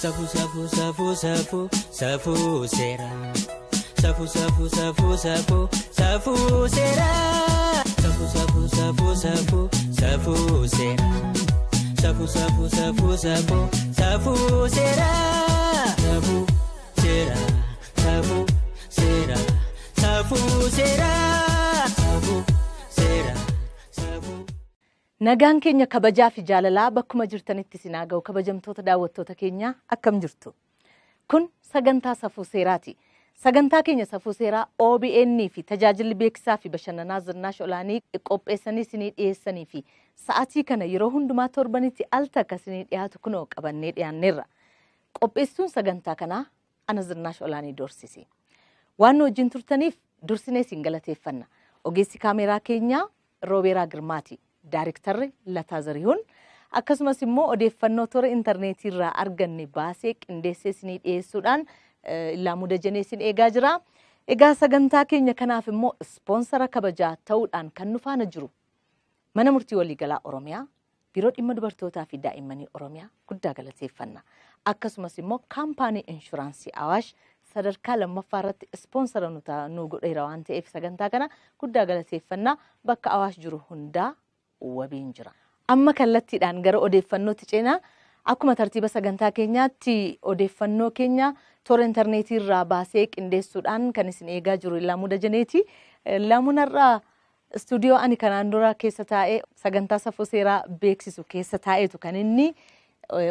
Safuu Seeraa. Safuu Seeraa. Safuu Seeraa. Safuu Seeraa. Nagaan keenya kabajaa fi jaalalaa bakkuma jirtanitti sinaa ga'u kabajamtoota daawwattoota keenya akkam jirtu. Kun sagantaa Safuu Seeraati. Sagantaa keenya Safuu Seeraa OBN fi tajaajilli beeksisaa fi bashannanaa zirnaash olaanii qopheessanii isinii dhiyeessanii fi sa'aatii kana yeroo hundumaa torbanitti al takka isinii dhiyaatu kunoo qabannee dhiyaanneerra. Qopheessuun sagantaa kanaa ana zirnaash olaanii doorsisi. Waan wajjin turtaniif dursinee isin galateeffanna. Ogeessi kaameeraa keenyaa Roobeeraa Girmaati. Daarektarri Lataa Zarihuun akkasumas immoo odeeffannoo toora intarneetii irraa arganne baasee qindeessee isinii dhiyeessuudhaan Laamuda Jenee isin eegaa jira. Egaa sagantaa keenya kanaaf immoo ispoonsara kabajaa ta'uudhaan kan nu faana jiru Mana Murtii Waliigalaa Oromiyaa, Biiroo Dhimma Dubartootaa fi Daa'immanii Oromiyaa guddaa galateeffanna. Akkasumas immoo kaampaanii inshuraansii Awaash sadarkaa lammaffaa irratti ispoonsara nu godheera waan ta'eef sagantaa kana guddaa galateeffanna. Bakka Awaash jiru hundaa wabiin jira. Amma kallattiidhaan gara odeeffannootti ceenaa. Akkuma tartiiba sagantaa keenyaatti odeeffannoo keenya toora intarneetii irraa baasee qindeessuudhaan kan isin eegaa jiru Laamuda Jeneeti. Laamunarraa istuudiyoo ani kanaan dura keessa taa'ee sagantaa Safuu Seeraa beeksisu keessa taa'eetu kan inni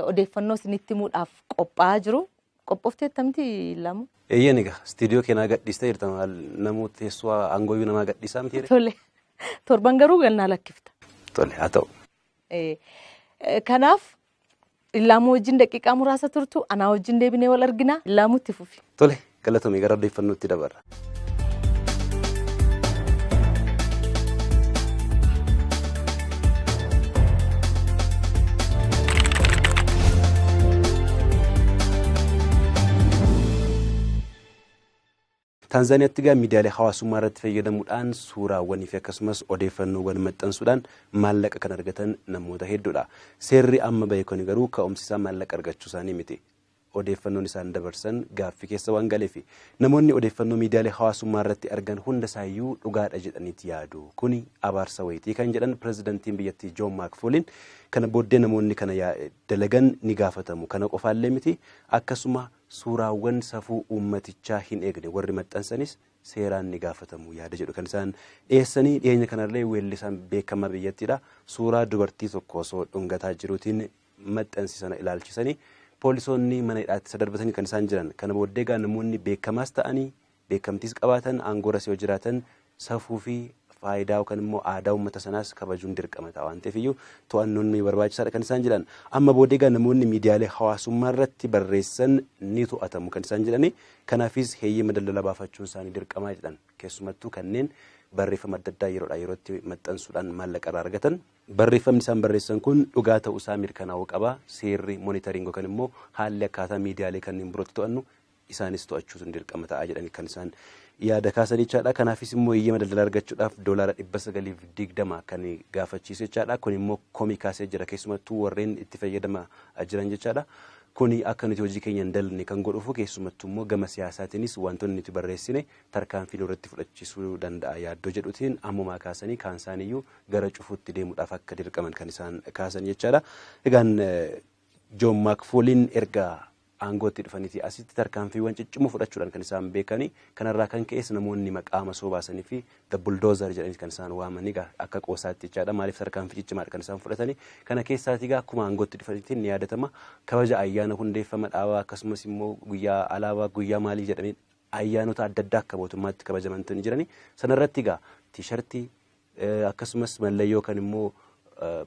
odeeffannoo isinitti himuudhaaf qophaa'aa jiru. Qophoofteettamti Laamu? Eeyyeen egaa istuudiyoo keenyaa gadhiistee jirta namoota teessoo aangooyyuu namaa gadhiisaa miti. Tole. Torban garuu galnaa lakkifta. Tole haa ta'u. Kanaaf Laamu wajjin daqiiqaa muraasa turtu anaa wajjin deebinee wal argina. Laamutti fufi. Tole galatoomii gara odeeffannootti dabarra. Tanzaaniyaatti gaa miidiyaalee hawaasummaa irratti fayyadamuudhaan suuraawwanii fi akkasumas odeeffannoowwan maxxansuudhaan maallaqa kan argatan namoota hedduudha. Seerri amma bahe kun garuu ka'umsi isaa maallaqa argachuu isaanii miti. Odeeffannoon isaan dabarsan gaaffii keessa waan galeef namoonni odeeffannoo miidiyaalee hawaasummaa irratti argan hunda isaayyuu dhugaadha jedhaniiti yaadu. Kuni abaarsa wayitii kan jedhan pirezidantiin biyyattii Joon Maakfuuliin kana booddee namoonni kana dalagan ni gaafatamu. Kana qofaallee miti akkasuma suuraawwan safuu uummatichaa hin eegne warri maxxansanis seeraan ni gaafatamu yaada jedhu kan isaan dhiyeessanii dhiyeenya kanallee weellisaan beekamaa biyyattiidha. Suuraa dubartii tokko osoo dhungataa jiruutiin maxxansiisana ilaalchisanii poolisoonni mana hidhaatti isa darbatanii kan isaan jiran. Kana booddee gaa namoonni beekamaas ta'anii beekamtiis qabaatan aangoorras yoo jiraatan safuu fi faayidaa yookaan immoo aadaa uummata sanaas kabajuun dirqama ta'a waan ta'eef iyyuu to'annoon barbaachisaadha kan isaan jedhan. Amma booddee gaa namoonni miidiyaalee hawaasummaa irratti barreessan ni to'atamu kan isaan jedhani. Kanaafis heeyyama daldala baafachuun isaanii dirqamaa jedhan. Keessumattuu kanneen barreeffama adda addaa yeroodhaa yerootti maxxansuudhaan maallaqa irraa argatan. Barreeffamni isaan barreessan kun dhugaa ta'uu isaa mirkanaa'uu qaba. Seerri monitoringii yookaan immoo haalli akkaataa miidiyaalee kanneen birootti to'annu isaanis to'achuutu dirqama ta'a jedhani kan isaan yaada kaasan jechaadha. Kanaafis immoo heeyyama daldala argachuudhaaf $920 kan gaafachiisu jechaadha. Kun immoo komii kaasee jira keessumattuu warreen itti fayyadamaa jiran jechaadha. Kuni akka nuti hojii keenya hin dalne kan godhuuf keessumattuu immoo gama siyaasaatiinis wantoonni nuti barreessine tarkaanfii irratti fudhachiisuu danda'a yaaddoo jedhutiin ammumaa kaasanii kaan isaaniiyyuu gara cufuutti deemuudhaaf akka dirqaman kan isaan kaasan jechaadha. Egaan Joon Maakfuuliin erga aangootti dhufaniiti asitti tarkaanfiiwwan ciccimoo fudhachuudhaan kan isaan beekani. Kanarraa kan ka'es namoonni maqaa masoo baasanii fi the bulldozer jedhanii kan isaan waamanii akka qoosaatti jechaadha. Maaliif tarkaanfii ciccimaadha kan isaan fudhatanii. Kana keessaatii akkuma aangootti dhufaniitti ni yaadatama kabaja ayyaana hundeeffama dhaabaa akkasumas immoo guyyaa alaabaa guyyaa maalii jedhanii ayyaanota adda addaa akka mootummaatti kabajamantu ni jirani. Sanarratti tiishartii akkasumas mallayyoo kan immoo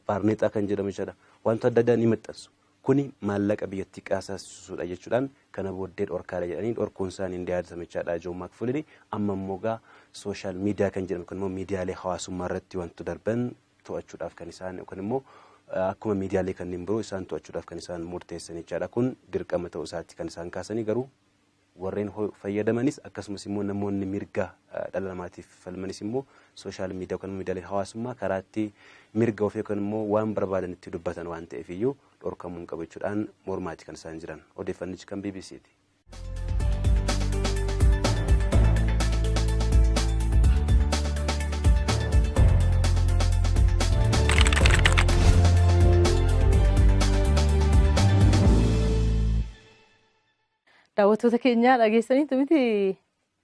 baarneexaa kan jedhamu jechaadha. Wantoota adda addaa ni maxxansu. Kuni maallaqa biyyattii qasaasuudha jechuudhaan kana booddee dhorkaadha jedhanii dhorkuun isaanii hin yaadatame jechaadha. Joon Maakfuuliin amma immoo sooshaal miidiyaa kan jedhamu kun immoo miidiyaalee hawaasummaa irratti wantoota darban to'achuudhaaf kan isaan yookaan immoo akkuma miidiyaalee kanneen biroo isaan to'achuudhaaf kan isaan murteessan jechaadha. Kun dirqama ta'uu isaatti kan isaan kaasanii garuu warreen fayyadamanis akkasumas immoo namoonni mirga dhala namaatiif falmanis immoo sooshaal miidiyaa yookaan miidiyaalee hawaasummaa karaatti mirga ofii yookaan immoo waan barbaadan itti dubbatan waan ta'eef iyyuu dhorkamuu qabu jechuudhaan mormaati kan isaan jiran. Odeeffannichi kan BBC'ti. Daawwattoota keenya dhageessaniitu miti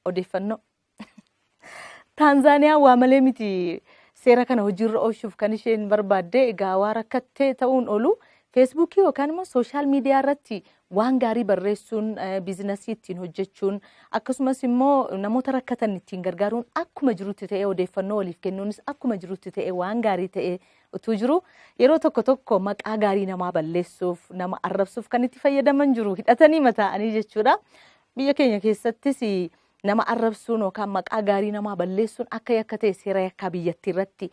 odeeffannoo. Taanzaaniyaan waa malee miti seera kana hojiirra oolchuuf kan isheen barbaadde egaa waa rakkattee ta'uun oolu feesbuukii yookaan immoo sooshaal miidiyaa irratti waan gaarii barreessuun biizinasii ittiin hojjechuun akkasumas immoo namoota rakkatan ittiin gargaaruun akkuma jirutti ta'ee odeeffannoo waliif kennuunis akkuma jirutti ta'ee waan gaarii ta'ee utuu jiru yeroo tokko tokko maqaa gaarii namaa balleessuuf nama arrabsuuf kan itti fayyadaman jiru hidhatanii mataa'anii jechuudha. Biyya keenya keessattis nama arrabsuun yookaan maqaa gaarii namaa balleessuun akka yakka ta'e seera yakkaa biyyattii irratti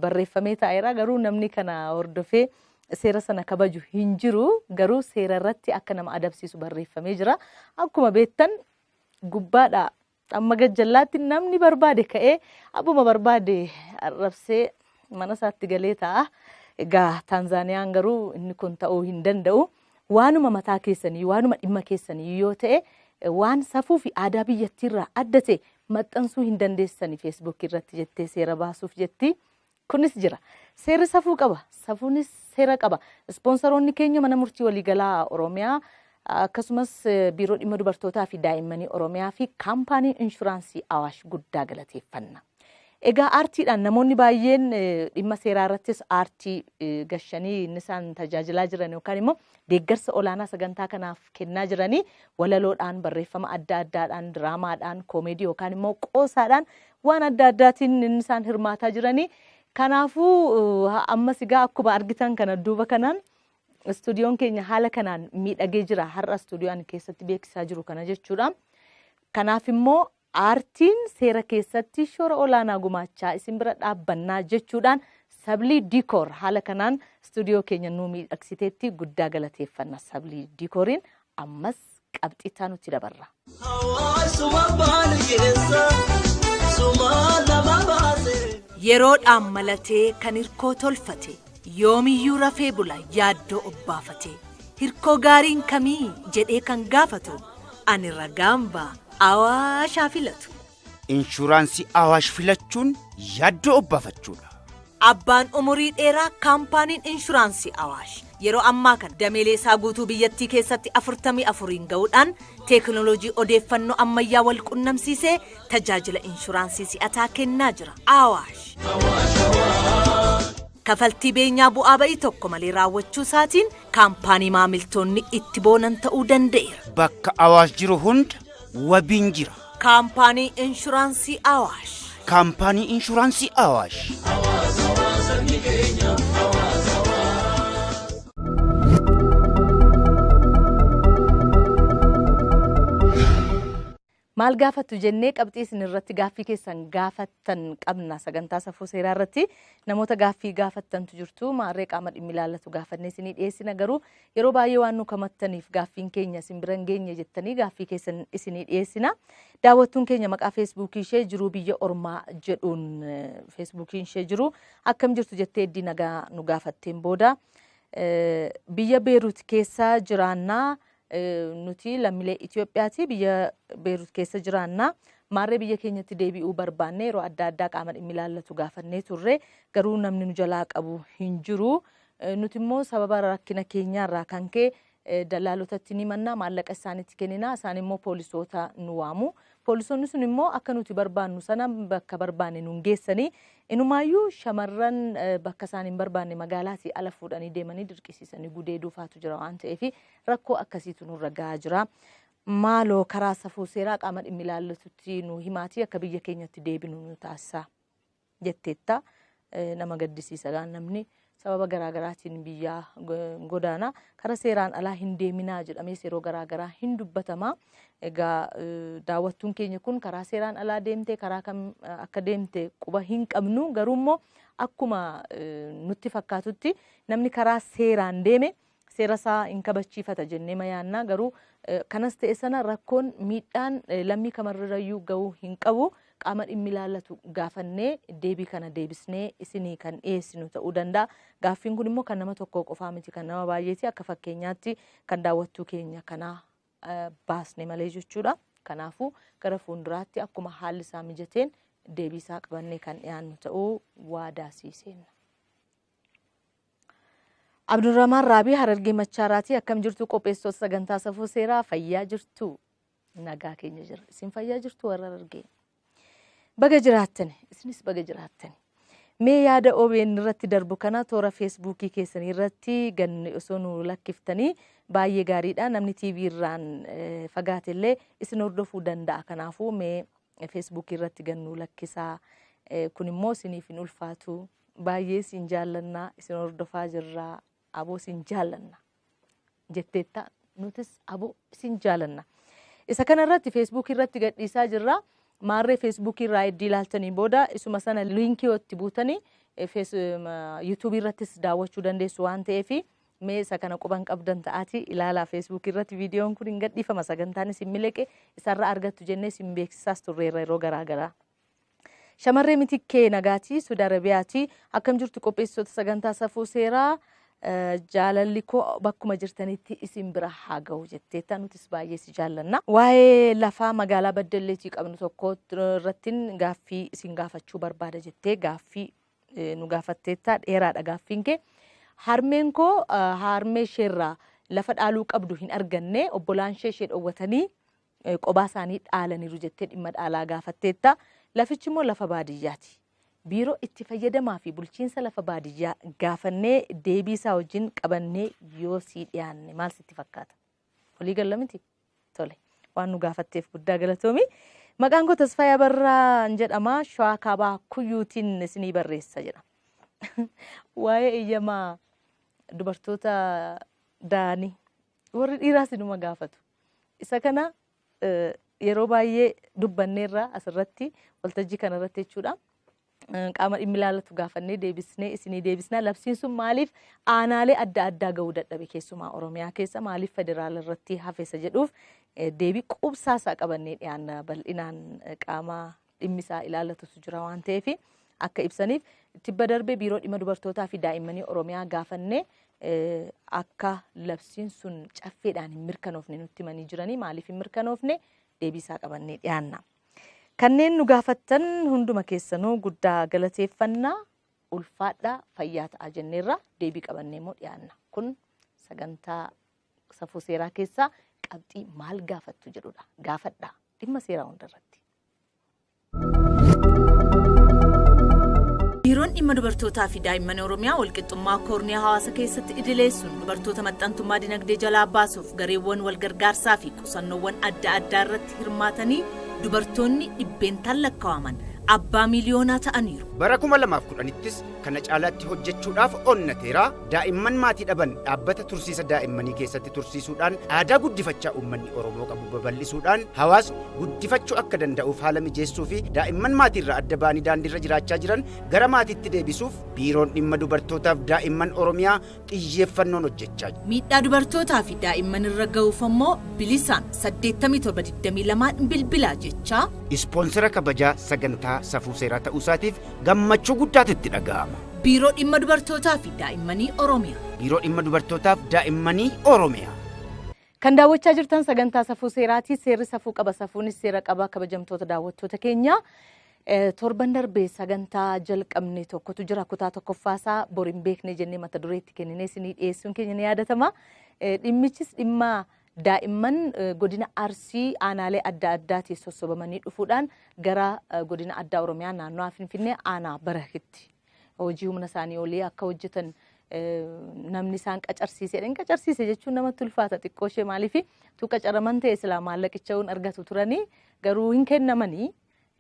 barreeffamee taa'eera. Garuu namni kana hordofee seera sana kabaju hin jiru. Garuu seera irratti akka nama adabsiisu barreeffamee jira. Akkuma beektan gubbaadha amma gajjallaatti namni barbaade ka'ee abbuma barbaade arrabsee mana isaatti galee ta'a. Egaa Taanzaaniyaan garuu inni kun ta'uu hin danda'u. Waanuma mataa keessanii waanuma dhimma keessanii yoo ta'e waan safuu fi aadaa biyyattiirraa adda ta'e maxxansuu hin dandeessanii feesbuukii irratti jettee seera baasuuf jetti. Kunis jira. Seerri safuu qaba. Safuunis seera qaba. Ispoonsaroonni keenya mana murtii waliigalaa Oromiyaa akkasumas biiroo dhimma dubartootaa fi daa'immanii Oromiyaa fi kaampaaniin inshuraansii Awaash guddaa galateeffanna. Egaa aartiidhaan namoonni baay'een dhimma seeraa irrattis aartii gashanii inni isaan tajaajilaa jiran yookaan immoo deeggarsa olaanaa sagantaa kanaaf kennaa jiranii walaloodhaan barreeffama adda addaadhaan diraamaadhaan koomeedii yookaan immoo qoosaadhaan waan adda addaatiin inni isaan hirmaataa jiranii. Kanaafuu ammas egaa akkuma argitan kana duuba kanaan istuudiyoon keenya haala kanaan miidhagee jira. Har'a istuudiyoon keessatti beeksisaa jiru kana jechuudha. Kanaaf immoo aartiin seera keessatti shoora olaanaa gumaachaa isin bira dhaabbannaa jechuudhaan Sablii Diikoor haala kanaan istuudiyoo keenya nuu miidhagsiteetti guddaa galateeffanna. Sablii Diikooriin ammas qabxiitaa nutti dabarra. Yeroodhaan malatee kan hirkoo tolfate yoomiyyuu rafee bula yaaddoo obbaafate hirkoo gaariin kamii jedhee kan gaafatu ani ragaan ba'a. Awaashaa filatu. Inshuraansii Awaash filachuun yaaddoo obbaafachuudha. Abbaan umurii dheeraa kaampaaniin inshuraansii Awaash yeroo ammaa kana dameelee isaa guutuu biyyattii keessatti 44 ga'uudhaan teekinooloojii odeeffannoo ammayyaa wal qunnamsiisee tajaajila inshuraansii si'ataa kennaa jira. Awaash. Kafaltii beenyaa bu'aa ba'ii tokko malee raawwachuu isaatiin kaampaanii maamiltoonni itti boonan ta'uu danda'eera. Bakka Awaash jiru hunda wabiin jira. Kaampaanii inshuraansii Awaash. Kaampaanii inshuraansii Awaash. Maal gaafattu jennee qabxii isin irratti gaaffii keessan gaafattan qabna. Sagantaa Safuu Seeraa irratti namoota gaaffii gaafattantu jirtu. Maarree qaama dhimmi ilaallatu gaafannee isinii dhiyeessina. Garuu yeroo baay'ee waan nu kamattaniif gaaffiin keenya isin bira hin geenye jettanii gaaffii keessan isinii dhiyeessina. Daawwattuun keenya maqaa feesbuukii ishee jiruu biyya ormaa jedhuun feesbuukiin ishee jiru akkam jirtu jettee eddii nagaa nu gaafatteen booda biyya Beeruut keessa jiraannaa. Nuti lammiilee Itoophiyaati biyya Beeruut keessa jiraannaa. Maarree biyya keenyatti deebi'uu barbaanne yeroo adda addaa qaama dhimmi ilaallatu gaafannee turre garuu namni nu jalaa qabu hin jiru. Nuti immoo sababa rakkina keenyaarraa kan ka'e dallaalotatti ni mannaa maallaqa isaanitti kennina. Isaan immoo poolisoota nu waamu. Poolisoonni sun immoo akka nuti barbaannu sana bakka barbaanne nuun geessanii inumaayyuu shamarran bakka isaan hin barbaanne magaalaatii ala fuudhanii deemanii dirqisiisanii gudeeduu faatu jira waan ta'eef rakkoo akkasiitu nurra gahaa jira. Maaloo karaa Safuu Seeraa qaama dhimmi ilaallatutti nu himaatii akka biyya keenyatti deebinu nu taasisa jetteetta. Nama gaddisiisa namni sababa garaagaraatiin biyya godaana karaa seeraan alaa hin deeminaa jedhamee yeroo garaagaraa hin dubbatama. Egaa daawwattuun keenya kun karaa seeraan alaa deemtee karaa kam akka deemte quba hin qabnu. Garuu immoo akkuma nutti fakkaatutti namni karaa seeraan deeme seera isaa hin kabachiifata jennee mayaannaa garuu kanas ta'e sana rakkoon miidhaan lammii kamarrayyuu ga'uu hin qabu qaama dhimmi ilaallatu gaafannee deebii kana deebisnee isinii kan dhiyeessinu ta'uu danda'a. Gaaffiin kun immoo kan nama tokko qofaa miti kan nama baay'eeti akka fakkeenyaatti kan daawwattuu keenya kanaa baasne malee jechuudha. Kanaafuu gara fuulduraatti akkuma haalli isaa mijateen deebii isaa qabannee kan dhiyaannu ta'uu waadaa siisenna. Abdurrahmaan Raabii Harargee Machaaraati akkam jirtu qopheessitoota sagantaa Safuu Seeraa fayyaa jirtu nagaa keenya jira isin fayyaa jirtu warra Harargee baga jiraattan isinis baga jiraattan mee yaada OBN irratti darbu kana toora feesbuukii keessanii irratti ganni osoo nu lakkiftanii baay'ee gaariidha namni TV irraan fagaatellee isin hordofuu danda'a kanaafuu mee feesbuukii irratti gannu lakkisaa kun immoo isiniif hin ulfaatu baay'ee isin jaallannaa isin hordofaa jirraa aboo isin jaallanna jetteetta nutis aboo isin jaallanna isa kana irratti feesbuukii irratti gadhiisaa jirra maarree feesbuukii irraa iddii ilaaltanii booda isuma sana liinkii itti buutanii yuutuubii irrattis daawwachuu dandeessu waan ta'eef mee isa kana quban qabdan ta'aati ilaalaa feesbuukii irratti viidiyoon kun hin gadhiifama sagantaanis hin miliqe isarra argattu jennee isin beeksisaas turreerra yeroo garaagaraa. Shamarree Mitikkee Nagaati Suudi Arabiyaati akkam jirtu qopheessitoota sagantaa Safuu Seeraa jaalalli koo bakkuma jirtanitti isin bira haa ga'u jetteetta nutis baay'ee si jaallanna. Waa'ee lafaa magaalaa Baddelleetii qabnu tokko irratti gaaffii isin gaafachuu barbaada jettee gaaffii nu gaafatteetta dheeraadha gaaffiin kee. Harmeen koo harmee isheerraa lafa dhaaluu qabdu hin arganne obbolaan ishee dhoowwatanii qobaa isaanii dhaalaniiru jettee dhimma dhaalaa gaafatteetta. Lafichi immoo lafa baadiyyaati. Biiroo itti fayyadamaa fi bulchiinsa lafa baadiyyaa gaafannee deebii isaa wajjin qabannee yoo sii dhiyaanne maal sitti fakkaata? Walii galla miti? Tole. Waan nu gaafatteef guddaa galatoomi. Maqaan koo Tasfaayaa Barraa jedhama. Shawaa Kaabaa Kuyyuutiin isinii barreessa jedha. Waa'ee eeyyamaa dubartoota daanii warri dhiiraas inuma gaafatu. Isa kana yeroo baay'ee dubbanneerra asirratti waltajjii kanarratti jechuudha. Qaama dhimmi ilaallatu gaafannee deebisnee isinii deebisnaa labsiin sun maaliif aanaalee adda addaa ga'uu dadhabe keessumaa Oromiyaa keessa maaliif federaala irratti hafeessa jedhuuf deebii qubsaasaa qabannee dhiyaanna bal'inaan qaama dhimmi isaa ilaallatutu jira waan ta'eef akka ibsaniif tibba darbee biiroo dhimma dubartootaa fi daa'immanii Oromiyaa gaafannee akka labsiin sun caffeedhaan hin mirkanoofne nutti himanii jiranii maaliif hin mirkanoofne deebii isaa qabannee dhiyaanna. Kanneen nu gaafattan hunduma keessanuu guddaa galateeffannaa ulfaadhaa fayyaa ta'aa jenneerra deebii qabannee immoo dhiyaanna. Kun sagantaa Safuu Seeraa keessaa qabxii maal gaafattu jedhudha. Gaafadhaa dhimma seeraa hundarratti. Biiroon dhimma dubartootaa fi daa'imman Oromiyaa walqixxummaa koorniyaa hawaasa keessatti idileessuun dubartoota maxxantummaa dinagdee jalaa baasuuf gareewwan wal gargaarsaa fi qusannoowwan adda addaa irratti hirmaatanii dubartoonni dhibbeentaan lakkaa'aman abbaa miliyoonaa ta'aniiru. Bara 2010ttis kana caalaatti hojjechuudhaaf onnateera daa'imman maatii dhaban dhaabbata tursiisa daa'immanii keessatti tursiisuudhaan aadaa guddifachaa uummanni Oromoo qabu babal'isuudhaan hawaasni guddifachuu akka danda'uuf haala mijeessuu fi daa'imman maatiirraa adda ba'anii daandiirra jiraachaa jiran gara maatiitti deebisuuf biiroon dhimma dubartootaaf daa'imman Oromiyaa xiyyeeffannoon hojjechaa jira. Miidhaa dubartootaa fi daa'imman irra ga'uuf ammoo bilisaan 8722 bilbilaa jechaa ispoonsera kabajaa sagantaa Safuu Seeraa ta'uu isaatiif gammachuu guddaatu itti dhaga'ama. Biiroo dhimma dubartootaa fi daa'immanii Oromiyaa. Biiroo dhimma dubartootaaf daa'immanii Oromiyaa. Kan daawwachaa jirtan sagantaa Safuu Seeraati. Seerri safuu qaba, safuunis seera qaba. Kabajamtoota daawwattoota keenya torban darbee sagantaa jalqabne tokkotu jira. Kutaa tokkoffaasaa boriin beekne jennee mata dureetti kennine isinii dhiyeessuun keenya ni yaadatama. Dhimmichis dhimma daa'imman godina Arsii aanaalee adda addaatiin sossobamanii dhufuudhaan gara godina addaa Oromiyaa naannoo Finfinnee aanaa Barakitti hojii humna isaanii olii akka hojjetan namni isaan qacarsiise jechuun namatti ulfaata xiqqoo ishee maaliif tu qacaraman ta'e silaa maallaqichaa'uun argatu turanii garuu hin kennamanii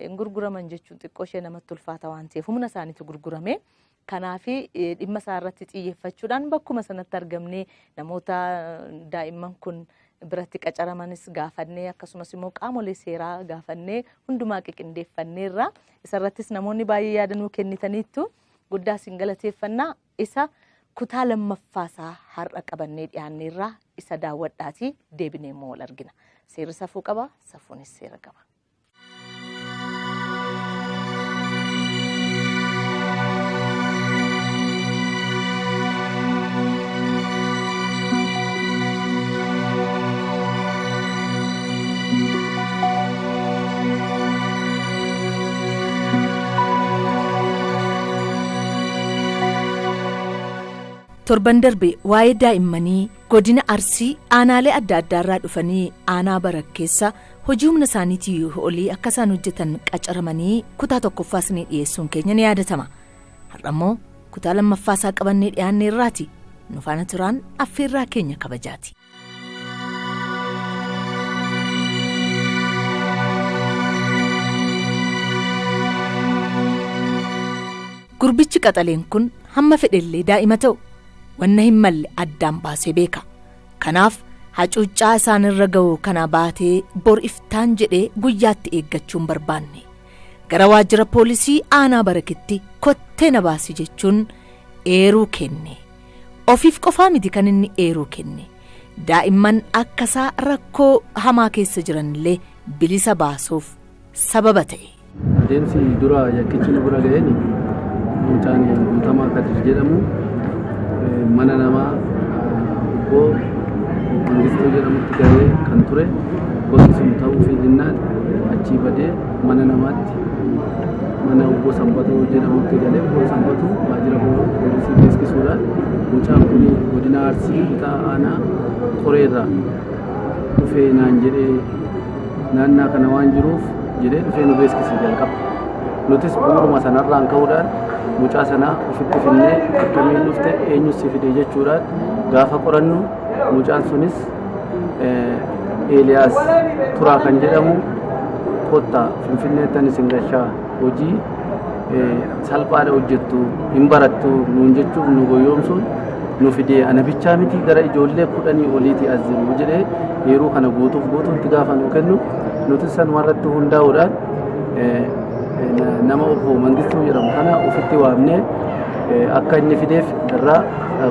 hin gurguraman jechuun xiqqoo ishee namatti ulfaata waan ta'eef humna isaaniitu gurgurame. Kanaaf dhimma isaa irratti xiyyeeffachuudhaan bakkuma sanatti argamnee namoota daa'imman kun biratti qacaramanis gaafannee akkasumas immoo qaamolee seeraa gaafannee hundumaa qiqindeeffanneerra isarrattis namoonni baay'ee yaada nuu kennitaniittu guddaa isin galateeffannaa isa kutaa lammaffaasaa har'a qabannee dhiyaanneerraa isa daawwadhaatii deebinee immoo wal argina. Seerri safuu qaba, safuunis seera qaba. Torban darbe waa'ee daa'immanii godina Arsii aanaalee adda addaarraa dhufanii aanaa Barak keessa hojii humna isaaniitii olii akka isaan hojjetan qacaramanii kutaa tokkoffaas ni dhiyeessuun keenya ni yaadatama. Har'a immoo kutaa lammaffaasaa qabannee dhiyaanneerraati. Nu faana turaan affeerraa keenya kabajaati. Gurbichi qaxaleen kun hamma fedhellee daa'ima ta'u. Wanna hin malle addaan baasee beeka. Kanaaf hacuuccaa isaanirra ga'u kana baatee bor iftaan jedhee guyyaatti eeggachuun barbaanne. Gara waajjira poolisii aanaa Barakitti kottee na baasi jechuun eeruu kenne. Ofiif qofaa miti kan inni eeruu kenne. Daa'imman akkasaa rakkoo hamaa keessa jiranillee bilisa baasuuf sababa ta'e. Adeemsi dura yakkichi nu bira ga'een mucaan guutamaa Kadir jedhamu. Mana namaa obbo Mangistuu jedhamutti gahee kan ture gosti sun ta'uu fi jennaan achii badee mana namaatti mana obbo Sanbatoo jedhamutti galee obbo Sanbatoo waajjira poolisii beeksisuudhaan mucaan kun godina Arsii kutaa aanaa Qoreerraa dhufee naan jedhee naannaa kana waan jiruuf jedhee dhufee nu beeksisuu jalqaba. Nutis bu'uuruma sanarraan ka'uudhaan mucaa sanaa ofitti finnee akkamiin dhufte eenyus si fide jechuudhaan gaafa qorannu mucaan sunis Eeliyaas Turaa kan jedhamu kottaa Finfinneettan isin gashaa hojii salphaadha hojjettu hin barattu nuun jechuuf nu goyoomsuun nu fidee ana bichaa miti gara ijoollee 10 oliitii as jiru jedhee yeroo kana guutuutti gaafa nu kennu nuti sanumarratti hundaa'uudhaan nama obbo Mangistuu jedhamu kana ofitti waamnee akka inni fideef irraa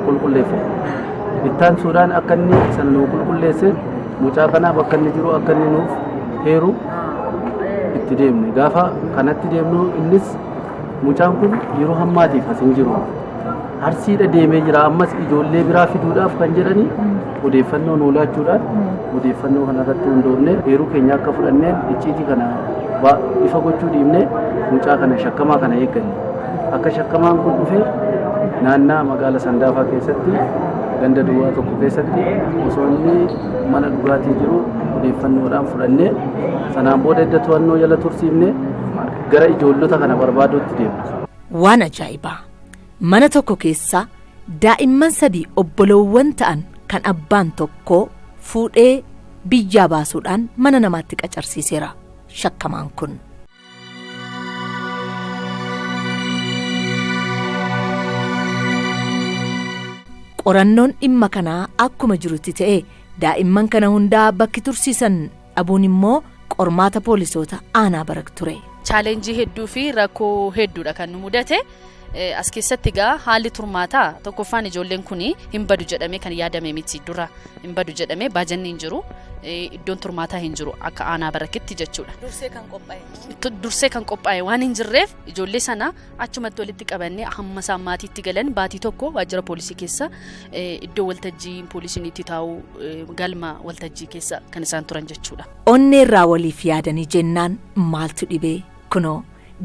qulqulleeffame. Ittaan suudhaan akka inni sana nu qulqulleesse mucaa kanaaf akka inni jiru akka inni nuuf heeru itti deemne. Gaafa kanatti deemnu innis mucaan kun yeroo hammaatiif as hin jiru. Arsiidha deemee jira ammas ijoollee biraa fiduudhaaf kan jedhanii odeeffannoo nu laachuudhaan odeeffannoo kanarratti hundoofne heeruu keenya akka fudhanneen icciitii kana ifa gochuu dhiibne mucaa kana shakkamaa kana eegganne. Akka shakkamaan kun dhufee naannaa magaalaa Sandaafaa keessatti ganda duwwaa tokko keessatti osoo inni mana dhugaatii jiru odeeffannoodhaan fudhannee sanaan booda edda to'annoo jala tursiifne gara ijoollota kana barbaaduutti deemna. Waan ajaa'ibaa! Mana tokko keessa daa'imman 3 obbolowwan ta'an kan abbaan tokko fuudhee biyyaa baasuudhaan mana namaatti qacarsiiseera shakkamaan kun. Qorannoon dhimma kanaa akkuma jirutti ta'e daa'imman kana hundaa bakki tursiisan dhabuun immoo qormaata poolisoota aanaa Barak ture. Chaalenjii hedduu fi rakkoo hedduudha kan nu mudate. As keessatti egaa haalli turmaataa tokkoffaan ijoolleen kun hin badu jedhamee kan yaadame miti dura hin badu jedhamee baajanni hin jiru iddoon turmaataa hin jiru akka aanaa Barakitti jechuudha. Dursee kan qophaa'e waan hin jirreef ijoollee sana achumatti walitti qabannee hamma isaan maatiitti galan baatii tokko waajjira poolisii keessa iddoo waltajjii poolisiin itti taa'u galma waltajjii keessa kan isaan turan jechuudha. Onneerraa waliif yaadanii jennaan maaltu dhibee kunoo.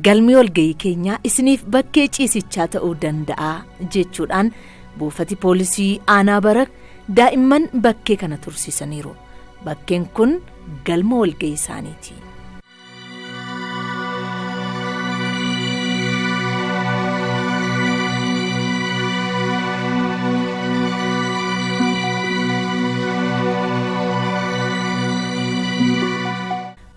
Galmi walga'ii keenyaa isiniif bakkee ciisichaa ta'uu danda'a jechuudhaan buufati poolisii aanaa Barak daa'imman bakkee kana tursiisaniiru. Bakkeen kun galma walga'ii isaaniiti.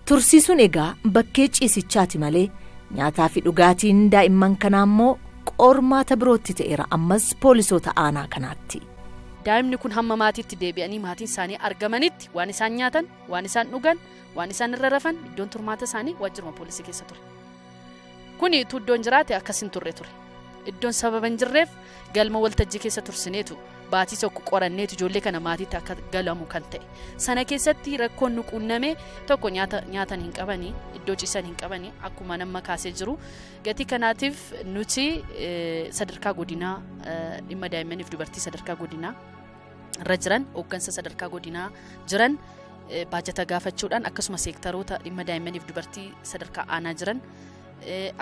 Tursiisuun egaa bakkee ciisichaati malee. Nyaataa fi dhugaatiin daa'imman kanaa immoo qormaata birootti ta'eera ammas poolisoota aanaa kanaatti. Daa'imni kun hamma maatiitti deebi'anii maatiin isaanii argamanitti waan isaan nyaatan, waan isaan dhugan, waan isaan irra rafan iddoon turmaata isaanii waajjiruma poolisii keessa ture. Kuni iddoon jiraate akkas hin turre ture. iddoon sababa hin jirreef galma waltajjii keessa tursineetu baatii tokko qoranneetu ijoollee kana maatiitti akka galamu kan ta'e sana keessatti rakkoon nu quunname tokko nyaatan hin qabanii iddoo ciisan hin qabanii akkuma nama kaasee jiru gatii kanaatiif nuti sadarkaa godinaa dhimma daa'immaniif dubartii sadarkaa godinaa irra jiran hooggansa sadarkaa godinaa jiran baajata gaafachuudhaan akkasuma seektaroota dhimma daa'immaniif dubartii sadarkaa aanaa jiran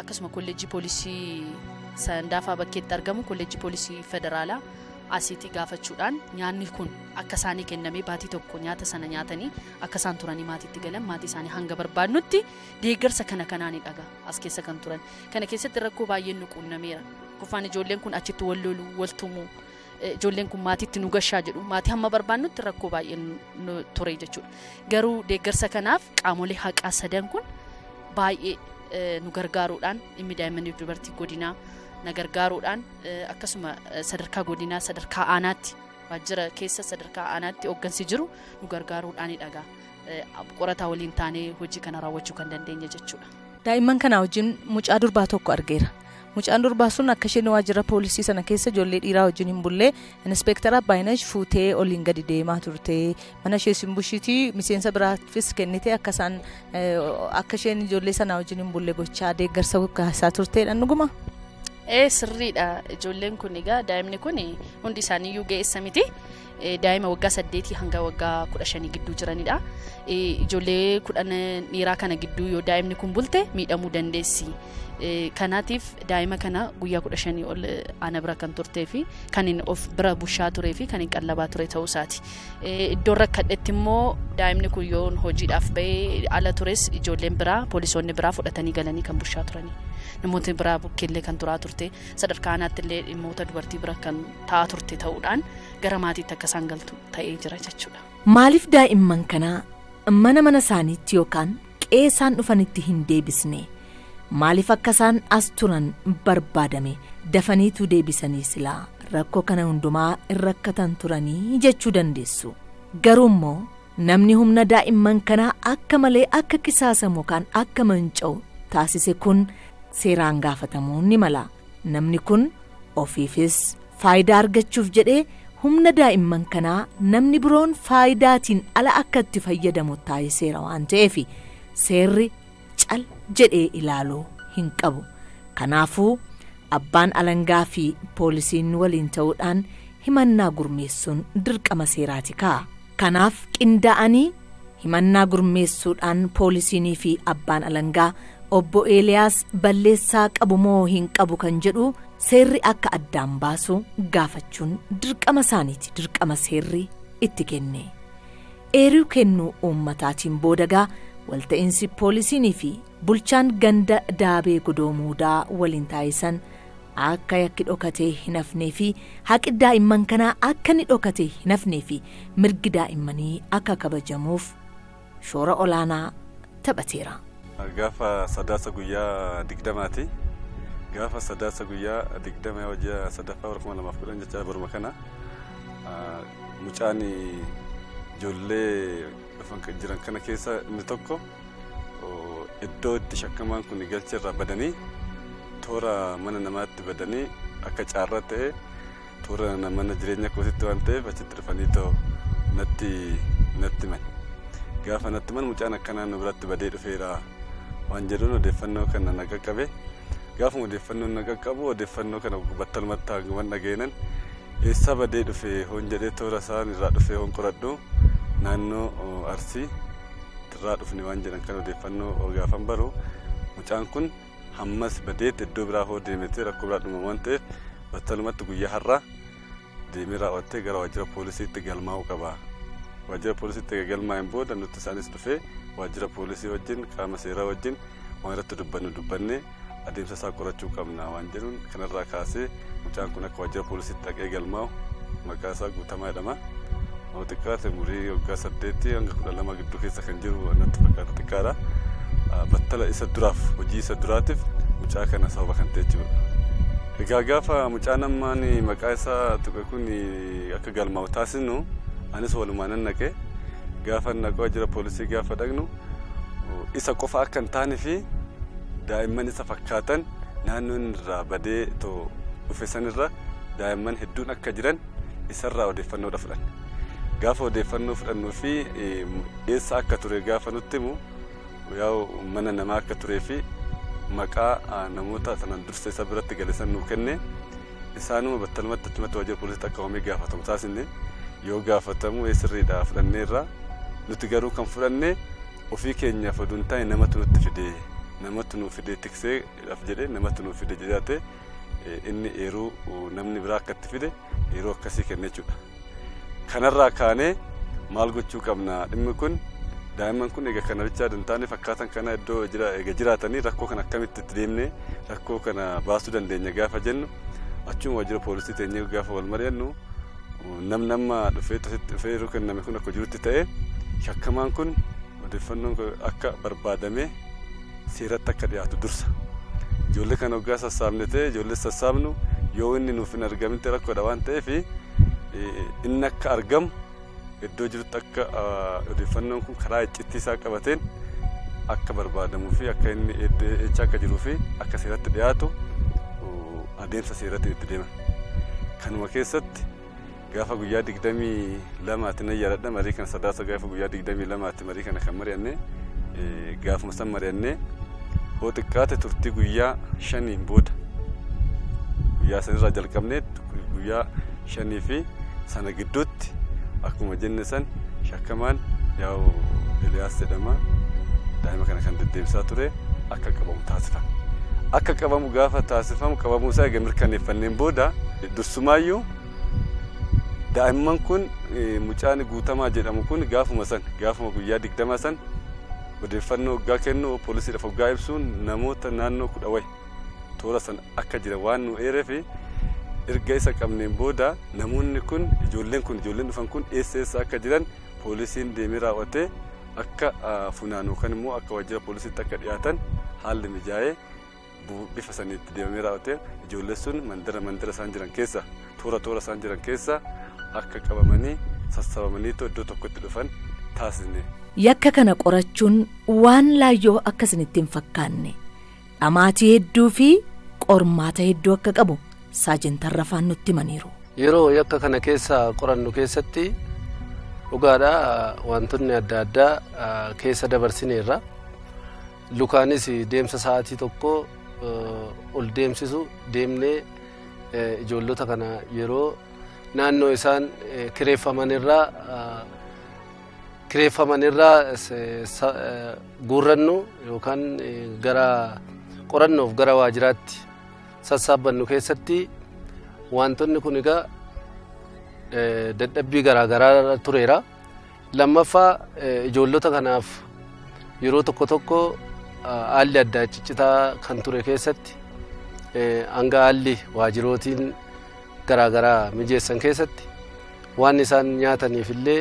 akkasuma kolleejjii poolisii Sandaafaa bakkeetti argamu kolleejjii poolisii federaalaa asiitii gaafachuudhaan nyaanni kun akka isaanii kennamee baatii tokko nyaata sana nyaatanii akka isaan turanii maatiitti galan maatii isaanii hanga barbaadnutti deeggarsa kanaanii dhagaa as keessa kan turan kana keessatti rakkoo baay'een nu quunnameera kufaan ijoolleen kun achitti wal lolu wal tumuu ijoolleen kun maatiitti nu gashaa jedhu maatii hamma barbaadnutti rakkoo baay'een nu ture jechuudha garuu deeggarsa kanaaf qaamolee haqaa sadan kun baay'ee nu gargaaruudhaan dhimmi daa'immaniif dubartii godinaa na gargaaruudhaan akkasuma sadarkaa godinaa sadarkaa aanaatti waajjira keessa sadarkaa aanaatti hooggansi jiru nu gargaaruudhaan dhagaa qorataa waliin taanee hojii kana raawwachuu kan dandeenya jechuudha. Daa'imman kana wajjin mucaa durbaa tokko argeera. Mucaan durbaa sun akka isheen waajjira poolisii sana keessa ijoollee dhiiraa wajjin hin bullee inspektara Baayinash fuutee oliin gadi deemaa turte mana ishee simbushiitii miseensa biraafis kennite akka isheen ijoollee sana wajjin hin bullee gochaa deeggarsa gaasaa turteedha dhuguma. Sirriidha ijoolleen kun egaa daa'imni kun hundi isaaniiyyuu ga'eessa miti daa'ima waggaa 8 hanga waggaa 15 gidduu jiranidha ijoollee 10 dhiiraa kana gidduu yoo daa'imni kun bulte miidhamuu dandeessi kanaatiif daa'ima kana guyyaa 15 ol ana bira kan turtee fi kan inni of bira bushaa turee fi kan inni qallabaa ture ta'uu isaati iddoon rakkadhetti immoo daa'imni kun yoo hojiidhaaf ba'ee ala tures ijoolleen biraa poolisoonni biraa fudhatanii galanii kan bushaa turanii. Namoota biraa bukkeellee kan turaa turte sadarkaa aanaatti illee dhimmoota dubartii bira kan taa'aa turte ta'uudhaan gara maatiitti akka isaan galtu ta'ee jira jechuudha. Maaliif daa'imman kana mana isaaniitti yookaan qe'ee isaan dhufanitti hin deebisne? Maaliif akka isaan as turan barbaadame dafaniitu deebisanii silaa rakkoo kana hundumaa in rakkatan turanii jechuu dandeessu. Garuu immoo namni humna daa'imman kanaa akka malee akka kisaasamu yookaan akka manca'u taasise kun seeraan gaafatamuu ni mala. Namni kun ofiifis faayidaa argachuuf jedhee humna daa'imman kanaa namni biroon faayidaatiin ala akka itti fayyadamu taasiseera waan ta'eef seerri cal jedhee ilaaluu hin qabu. Kanaafuu abbaan alangaa fi poolisiin waliin ta'uudhaan himannaa gurmeessuun dirqama seeraati ka'a. Kanaaf qindaa'anii himannaa gurmeessuudhaan poolisiinii fi abbaan alangaa obbo Eeliyaas balleessaa qabu moo hin qabu kan jedhu seerri akka addaan baasu gaafachuun dirqama isaaniiti dirqama seerri itti kenne. Eeruu kennuu uummataatiin boodagaa walta'iinsi poolisiinii fi bulchaan ganda daabee godoomuudaa waliin taasisan akka yakki dhokatee hin hafnee fi haqi daa'imman kanaa akka ni dhokatee hin hafnee fi mirgi daa'immanii akka kabajamuuf shoora olaanaa taphateera. Gaafa sadaasa guyyaa 20ti gaafa sadaasa guyyaa 20 hojii sadaffaa bara 2010 jecha baruma kana mucaan ijoollee dhufan jiran kana keessa inni tokko iddoo itti shakkamaan kun galchee irraa badanii toora mana namaatti badanii akka caarraa ta'e toora mana jireenya kootitti waan ta'eef achitti dhufanii too natti man gaafa natti man mucaan akkanaan nu biratti badee dhufeera waan jedhuun odeeffannoo kana na qaqqabe gaafuma odeeffannoo na qaqqabu odeeffannoo kana battalumatti hanguman dhageenan eessa badee dhufe hoon jedhee toora isaan irraa dhufe hoon qoradhu naannoo Arsii irraa dhufne waan jedhan kan odeeffannoo gaafan baru mucaan kun hammas badeetti iddoo biraa hoo deemetee rakkoo biraa dhuma waan ta'eef battalumatti guyyaa har'aa deemee raawwattee gara waajjira poolisiitti galmaa'uu qaba. Waajjira poolisiitti galmaa'een booda nuti isaanis dhufee waajjira poolisii wajjin qaama seeraa wajjin waan irratti dubbannee adeemsa isaa qorachuu qabna waan jedhuun kanarraa kaasee mucaan kun akka waajjira poolisiitti dhaqee galmaa'u maqaa isaa Guutamaa jedhama. Xiqqaate umurii waggaa 8 hanga 12 gidduu keessa kan jiru natti fakkaata xiqqaadha. Battala isa duraaf hojii isa duraatiif mucaa kana sababa kan ta'e jechuudha. Egaa gaafa mucaan ammaan maqaa isaa tuqe kun akka galmaa'u taasisnu anis walumaan naqee gaafa naqoo waajjira poolisii gaafa dhaqnu isa qofa akka hin taane fi daa'imman isa fakkaatan naannoon irraa badee too dhufe sanirra daa'imman hedduun akka jiran isarraa odeeffannoo fudhanne. Gaafa odeeffannoo fudhannuu fi eessa akka ture gaafa nutti himu mana namaa akka turee fi maqaa namoota sanan dursee isa biratti galeessan nuu kenne. Isaanuma battalumatti achumatti waajjira poolisiitti akka hoomee gaafatamu taasisne yoo gaafatamu sirriidhaa fudhanneerra nuti garuu kan fudhanne ofii keenyaaf oduun taa'e namatu nuuf fide tiksee jedhee namatu nuuf fide jedhate inni eeruu namni biraa akka itti fide eeruu akkasii kenne jechuudha. Kanarraa kaanee maal gochuu qabna dhimmi kun daa'imman kun egaa kana bichaa hin taane fakkaatan kana iddoo jiraatanii rakkoo kana akkamitti itti deemne rakkoo kana baasuu dandeenya gaafa jennu achuma waajjira poolisii teenyee gaafa wal mari'annu nama dhufee yeroo kenname kun akka jirutti ta'e shakkamaan kun odeeffannoon akka barbaadamee seeratti akka dhiyaatu dursa. Ijoollee kana waggaa sassaabne ta'e ijoollee sassaabnu yoo inni nuuf hin argamne rakkoodha waan ta'eef inni akka argamu iddoo jirutti akka odeeffannoon kun karaa icciitii isaa qabateen akka barbaadamuu fi akka inni eessa akka jiruu fi akka seeratti dhiyaatu adeemsa seeratti itti deeman. Kanuma keessatti gaafa guyyaa 22 na yaadadha marii kana sadaasa gaafa guyyaa 22 marii kana kan mari'anne gaafuma san mari'anne hoo xiqqaate turtii guyyaa 5 booda guyyaa sanirraa jalqabnee guyyaa 5 fi sana gidduutti akkuma jenne san shakkamaan Eliyaas jedhama daa'ima kana kan deddeebisaa ture akka qabamu taasifame. Akka qabamu gaafa taasifamu qabamuu isaa egaa mirkaneeffanneen booda dursumaayyuu daa'imman kun mucaan guutamaa jedhamu kun gaafuma guyyaa 20 san odeeffannoo waggaa kennu poolisiidhaaf waggaa ibsuun namoota naannoo 10 wayi toora san akka jira waan nu eereef erga isa qabneen booda namoonni kun ijoolleen dhufan kun eessa akka jiran poolisiin deemee raawwatee akka funaanuu kan immoo akka waajjira poolisiitti akka dhiyaatan haalli mijaa'ee bifa saniitti deemee raawwatee ijoollee sun mandara isaan jiran keessa toora isaan jiran keessa akka qabamanii sassabamanii iddoo tokkotti dhufan taasisne. Yakka kana qorachuun waan laayyoo akkasinitti hin fakkaanne dhamaatii hedduu fi qormaata hedduu akka qabu Saajintan Rafaan nutti himaniiru. Yeroo yakka kana keessa qorannu keessatti dhugaadha wantoonni adda addaa keessa dabarsineerra. Lukaanis deemsa sa'aatii tokko ol deemsisu deemnee ijoollota kana yeroo naannoo isaan kireeffamanirraa guurrannu yookaan gara qorannoof gara waajjiraatti sassaabannu keessatti wantoonni kun egaa dadhabbii garaagaraa tureera. Lammaffaa ijoollota kanaaf yeroo tokko haalli addaa ciccitaa kan ture keessatti hanga haalli waajjirootiin garaagaraa mijeessan keessatti waan isaan nyaataniif illee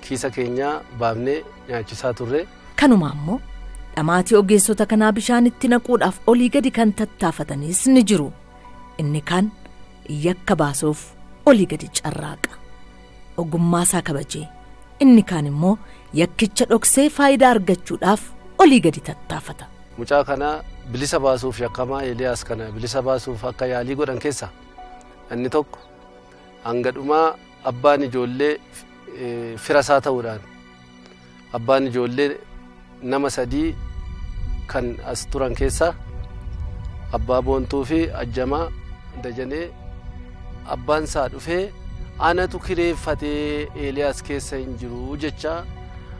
kiisa keenyaa baafnee nyaachisaa turre. Kanuma ammoo dhamaatii ogeessota kanaa bishaanitti naquudhaaf olii gadi kan tattaafatanis ni jiru. Inni kaan yakka baasuuf olii gadi carraaqa. Ogummaa isaa kabajee inni kaan immoo yakkicha dhoksee faayidaa argachuudhaaf olii gadi tattaafata. Mucaa kana bilisa baasuuf yakkamaa Eliyaas kana bilisa baasuuf akka yaalii godhan keessa inni tokko hanga dhumaa abbaan ijoollee firasaa ta'uudhaan abbaan ijoollee nama 3 kan as turan keessa abbaa Boontuu fi Ajjamaa Dajanee abbaan isaa dhufee anatu kireeffatee Eliyaas keessa hin jiru jecha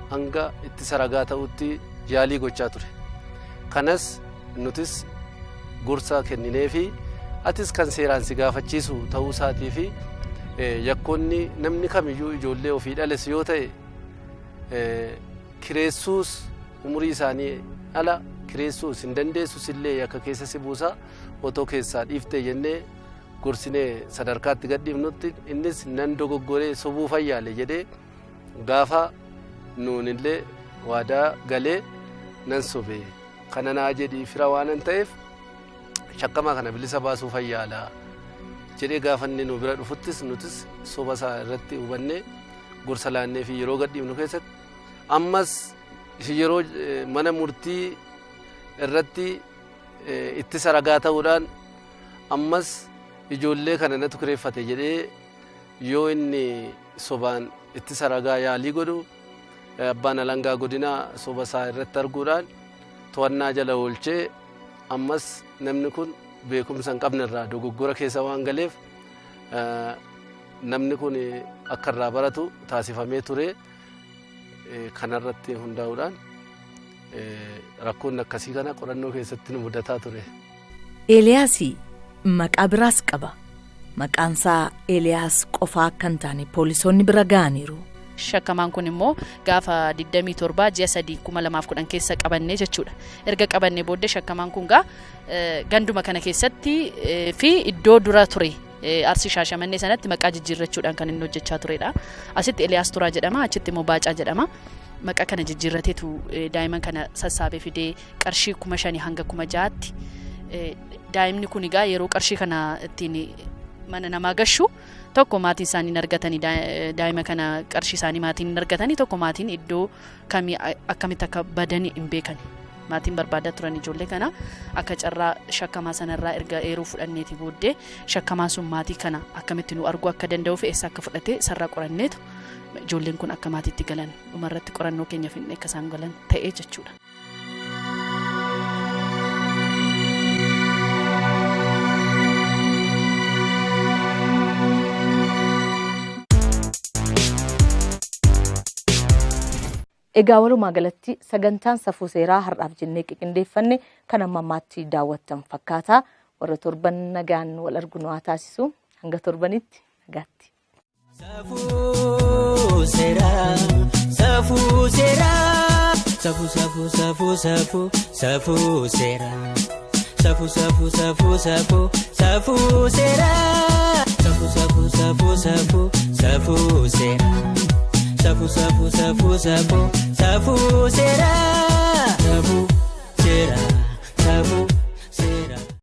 hanga itti saragaa ta'utti yaalii gochaa ture. Kanas nutis gorsa kenninee fi atis kan seeraan si gaafachiisu ta'uu isaatii fi yakkoonni namni kamiyyuu ijoollee ofii dhales yoo ta'e kireessuus umurii isaanii ala kireessuus hin dandeessus illee yakka keessa si buusa otoo keessaa dhiiftee jennee gorsinee sadarkaatti gadhiifnutti innis nan dogoggoree sobuu fayyaale jedhee gaafa nuun illee waadaa galee nan sobee kana naa jedhii fira waanan ta'eef shakkamaa kana bilisa baasuu fayyaala jedhee gaafanne nu bira dhufuttis nutis soba isaa irratti hubannee gorsa laannee fi yeroo gadhiifnu keessatti ammas yeroo mana murtii irratti itti saragaa ta'uudhaan ammas ijoollee kana natu kireeffate jedhee yoo inni sobaan itti saragaa yaalii godhu abbaan alangaa godina soba isaa irratti arguudhaan to'annaa jala oolchee ammas namni kun beekumsa hin qabne irraa dogoggora keessa waan galeef namni kun akka irraa baratu taasifamee ture. Kanarratti hundaa'uudhaan rakkoon akkasii kana qorannoo keessatti nu mudataa ture. Eeliyaasii maqaa biraas qaba. Maqaan isaa Eeliyaas qofaa kan taane poolisoonni bira ga'aniiru. Shakkamaan kun immoo gaafa 27 ji'a 3 2010 keessa qabannee jechuudha. Erga qabannee booddee shakkamaan kun ganduma kana keessatti fi iddoo dura ture Arsii Shaashamannee sanatti maqaa jijjiirrachuudhaan kan inni hojjechaa turedha. Asitti Eeliyaas Turaa jedhama, achitti immoo Baacaa jedhama. Maqaa kana jijjiirrateetu daa'imman kana sassaabee fidee qarshii 5,000 hanga 6,000tti daa'imni kun yeroo qarshii kana ittiin mana namaa gashu tokko maatiin isaanii argatanii daa'ima kana qarshii isaanii maatiin argatanii tokko maatiin iddoo kamii akkamitti akka badanii hin beekan. Maatiin barbaadaa turan ijoollee kana akka carraa shakkamaa sanarraa erga eeruu fudhanneeti booddee shakkamaan sun maatii kana akkamitti nu arguu akka danda'uuf eessa akka fudhatee sarara qoranneetu ijoolleen kun akka maatiitti galan dhumarratti qorannoo keenya finnee akka isaan galan ta'ee jechuudha. Egaa walumaa galatti sagantaan safuu seeraa har'aaf jennee qindeeffanne kan amma ammaatti daawwattan fakkaata. Warra torban nagaan wal argu nu haa taasisu. Hanga torbanitti nagaatti. Safuu Seeraa, Safuu Seeraa, Safuu Safuu Safuu Safuu Safuu Seeraa, Safuu Safuu Safuu Safuu Safuu Seeraa, Safuu Safuu Safuu Safuu Safuu Seeraa. Safuu Safuu Safuu Safuu Safuu Seeraa, Safuu Seeraa, Safuu.